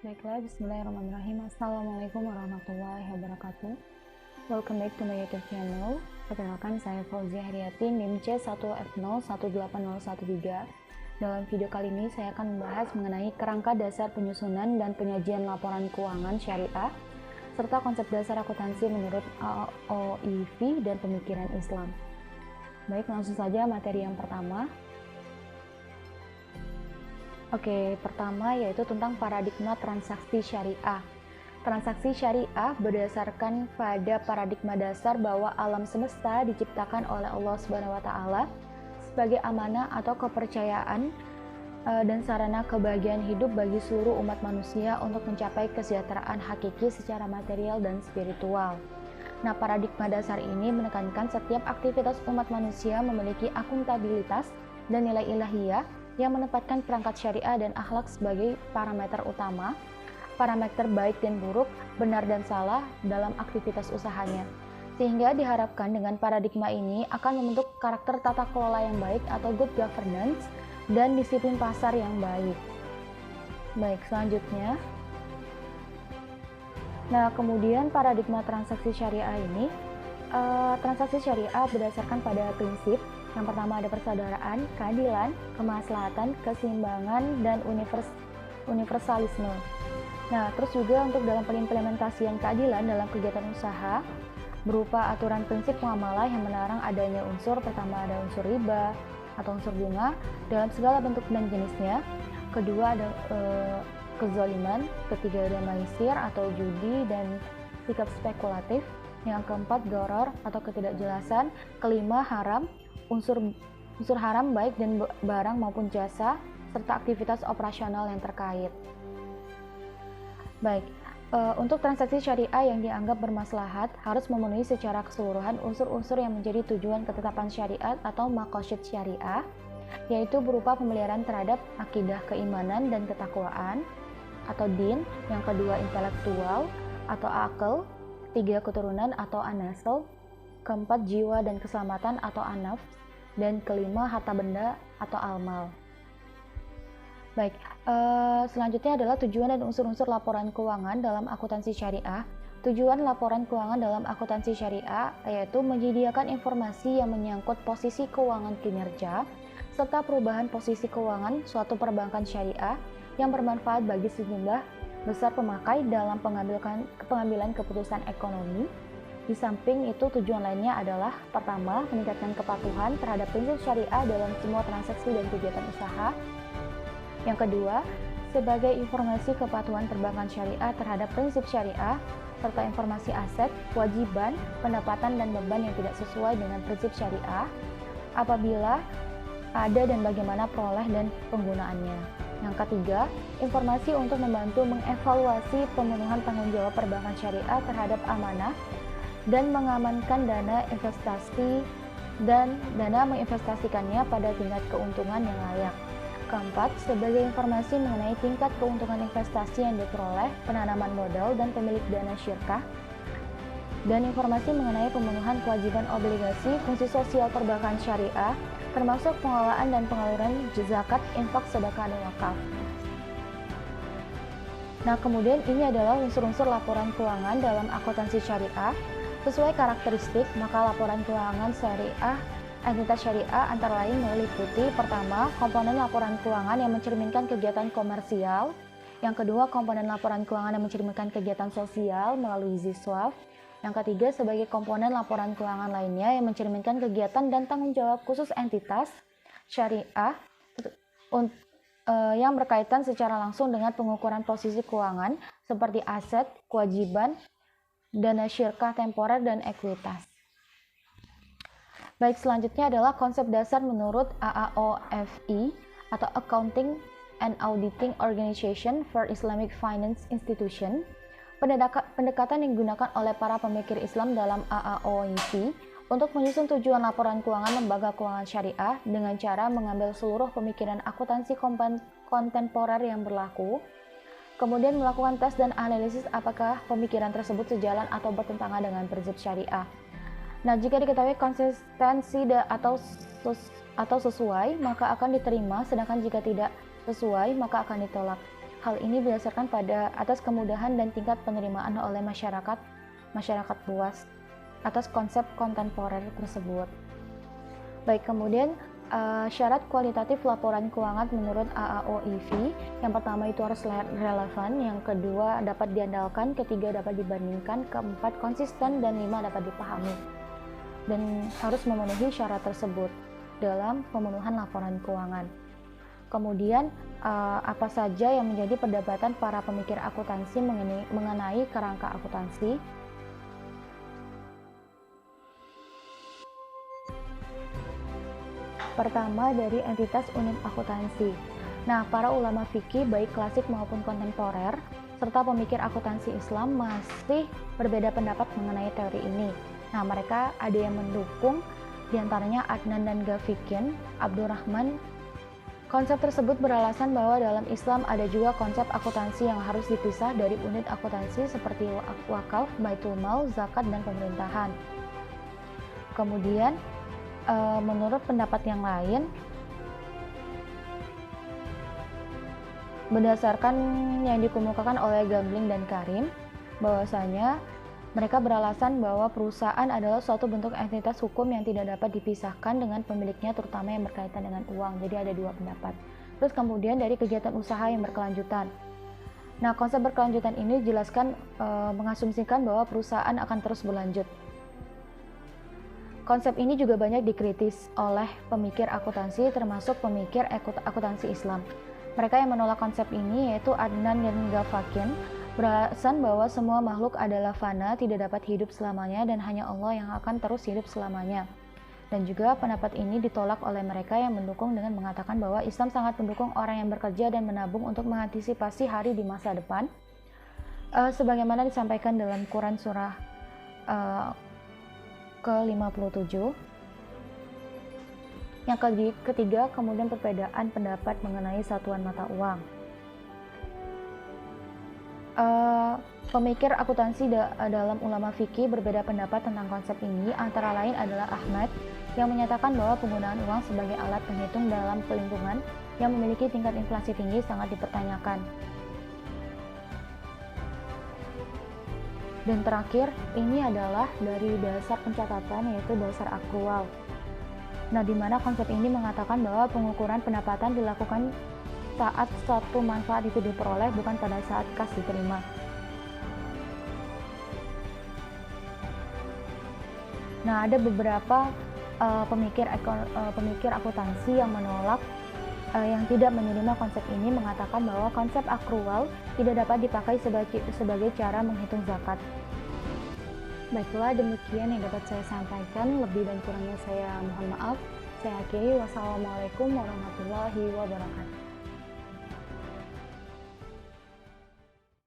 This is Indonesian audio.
Baiklah, bismillahirrahmanirrahim. Assalamualaikum warahmatullahi wabarakatuh. Welcome back to my YouTube channel. Perkenalkan, saya Fauzia Haryati, NIM C1F0180113. Dalam video kali ini saya akan membahas mengenai kerangka dasar penyusunan dan penyajian laporan keuangan syariah serta konsep dasar akuntansi menurut AOIV dan pemikiran Islam. Baik, langsung saja materi yang pertama. Oke, pertama yaitu tentang paradigma transaksi syariah. Transaksi syariah berdasarkan pada paradigma dasar bahwa alam semesta diciptakan oleh Allah Subhanahu wa taala sebagai amanah atau kepercayaan dan sarana kebahagiaan hidup bagi seluruh umat manusia untuk mencapai kesejahteraan hakiki secara material dan spiritual. Nah, paradigma dasar ini menekankan setiap aktivitas umat manusia memiliki akuntabilitas dan nilai ilahiyah yang menempatkan perangkat syariah dan akhlak sebagai parameter utama, parameter baik dan buruk, benar dan salah dalam aktivitas usahanya. Sehingga diharapkan dengan paradigma ini akan membentuk karakter tata kelola yang baik atau good governance dan disiplin pasar yang baik. Baik, selanjutnya. Nah, kemudian paradigma transaksi syariah ini, transaksi syariah berdasarkan pada prinsip yang pertama ada persaudaraan, keadilan, kemaslahatan, keseimbangan, dan universalisme. Nah, terus juga untuk dalam pengimplementasian keadilan dalam kegiatan usaha berupa aturan prinsip muamalah yang melarang adanya unsur, pertama ada unsur riba atau unsur bunga dalam segala bentuk dan jenisnya. Kedua ada kezaliman, ketiga ada maisir atau judi dan sikap spekulatif. Yang keempat doror atau ketidakjelasan, kelima haram, unsur haram baik dan barang maupun jasa, serta aktivitas operasional yang terkait. Baik, untuk transaksi syariah yang dianggap bermaslahat harus memenuhi secara keseluruhan unsur-unsur yang menjadi tujuan ketetapan syariat atau maqasid syariah, yaitu berupa pemeliharaan terhadap akidah keimanan dan ketakwaan atau din, yang kedua intelektual atau akal, tiga keturunan atau anasel, keempat jiwa dan keselamatan atau anaf, dan kelima harta benda atau almal. Baik, selanjutnya adalah tujuan dan unsur-unsur laporan keuangan dalam akuntansi syariah. Tujuan laporan keuangan dalam akuntansi syariah yaitu menyediakan informasi yang menyangkut posisi keuangan kinerja serta perubahan posisi keuangan suatu perbankan syariah yang bermanfaat bagi sejumlah besar pemakai dalam pengambilan keputusan ekonomi. Di samping itu, tujuan lainnya adalah pertama, meningkatkan kepatuhan terhadap prinsip syariah dalam semua transaksi dan kegiatan usaha. Yang kedua, sebagai informasi kepatuhan perbankan syariah terhadap prinsip syariah, serta informasi aset, kewajiban, pendapatan, dan beban yang tidak sesuai dengan prinsip syariah, apabila ada dan bagaimana peroleh dan penggunaannya. Yang ketiga, informasi untuk membantu mengevaluasi pemenuhan tanggung jawab perbankan syariah terhadap amanah dan mengamankan dana investasi dan dana menginvestasikannya pada tingkat keuntungan yang layak. Keempat, sebagai informasi mengenai tingkat keuntungan investasi yang diperoleh, penanaman modal dan pemilik dana syirkah, dan informasi mengenai pemenuhan kewajiban obligasi fungsi sosial perbankan syariah, termasuk pengelolaan dan pengaluran zakat, infak, sedekah, dan wakaf. Nah, kemudian ini adalah unsur-unsur laporan keuangan dalam akuntansi syariah. Sesuai karakteristik, maka laporan keuangan syariah entitas syariah antara lain meliputi pertama, komponen laporan keuangan yang mencerminkan kegiatan komersial. Yang kedua, komponen laporan keuangan yang mencerminkan kegiatan sosial melalui ziswaf. Yang ketiga, sebagai komponen laporan keuangan lainnya yang mencerminkan kegiatan dan tanggung jawab khusus entitas syariah yang berkaitan secara langsung dengan pengukuran posisi keuangan seperti aset, kewajiban, dana syirkah temporer, dan ekuitas. Baik, selanjutnya adalah konsep dasar menurut AAOFI atau Accounting and Auditing Organization for Islamic Finance Institution. Pendekatan yang digunakan oleh para pemikir Islam dalam AAOIV untuk menyusun tujuan laporan keuangan lembaga keuangan syariah dengan cara mengambil seluruh pemikiran akuntansi kontemporer yang berlaku, kemudian melakukan tes dan analisis apakah pemikiran tersebut sejalan atau bertentangan dengan prinsip syariah. Nah, jika diketahui konsistensi atau sesuai, maka akan diterima, sedangkan jika tidak sesuai, maka akan ditolak. Hal ini berdasarkan pada atas kemudahan dan tingkat penerimaan oleh masyarakat luas atas konsep kontemporer tersebut. Baik, kemudian syarat kualitatif laporan keuangan menurut AAOIV, yang pertama itu harus relevan, yang kedua dapat diandalkan, ketiga dapat dibandingkan, keempat konsisten, dan lima dapat dipahami. Dan harus memenuhi syarat tersebut dalam pemenuhan laporan keuangan. Kemudian apa saja yang menjadi perdebatan para pemikir akuntansi mengenai kerangka akuntansi? Pertama, dari entitas unit akuntansi. Nah, para ulama fikih baik klasik maupun kontemporer serta pemikir akuntansi Islam masih berbeda pendapat mengenai teori ini. Nah, mereka ada yang mendukung, diantaranya Adnan dan Gafikin, Abdurrahman. Konsep tersebut beralasan bahwa dalam Islam ada juga konsep akuntansi yang harus dipisah dari unit akuntansi seperti wakaf, baitul mal, zakat, dan pemerintahan. Kemudian, menurut pendapat yang lain, berdasarkan yang dikemukakan oleh Gambling dan Karim, bahwasanya mereka beralasan bahwa perusahaan adalah suatu bentuk entitas hukum yang tidak dapat dipisahkan dengan pemiliknya, terutama yang berkaitan dengan uang. Jadi ada dua pendapat. Terus kemudian dari kegiatan usaha yang berkelanjutan. Nah, konsep berkelanjutan ini dijelaskan mengasumsikan bahwa perusahaan akan terus berlanjut. Konsep ini juga banyak dikritis oleh pemikir akuntansi, termasuk pemikir akuntansi Islam. Mereka yang menolak konsep ini yaitu Adnan dan Gafakin, beralasan bahwa semua makhluk adalah fana, tidak dapat hidup selamanya, dan hanya Allah yang akan terus hidup selamanya. Dan juga pendapat ini ditolak oleh mereka yang mendukung dengan mengatakan bahwa Islam sangat mendukung orang yang bekerja dan menabung untuk mengantisipasi hari di masa depan, sebagaimana disampaikan dalam Quran surah ke-57. Yang ketiga, kemudian perbedaan pendapat mengenai satuan mata uang. Pemikir akuntansi dalam ulama fikih berbeda pendapat tentang konsep ini, antara lain adalah Ahmad yang menyatakan bahwa penggunaan uang sebagai alat penghitung dalam lingkungan yang memiliki tingkat inflasi tinggi sangat dipertanyakan. Dan terakhir, ini adalah dari dasar pencatatan, yaitu dasar akrual. Nah, di mana konsep ini mengatakan bahwa pengukuran pendapatan dilakukan saat suatu manfaat itu diperoleh, bukan pada saat kas diterima. Nah, ada beberapa pemikir akuntansi yang menolak, yang tidak menerima konsep ini, mengatakan bahwa konsep akrual tidak dapat dipakai sebagai cara menghitung zakat. Baiklah, demikian yang dapat saya sampaikan. Lebih dan kurangnya saya mohon maaf. Saya akhiri. Wassalamualaikum warahmatullahi wabarakatuh.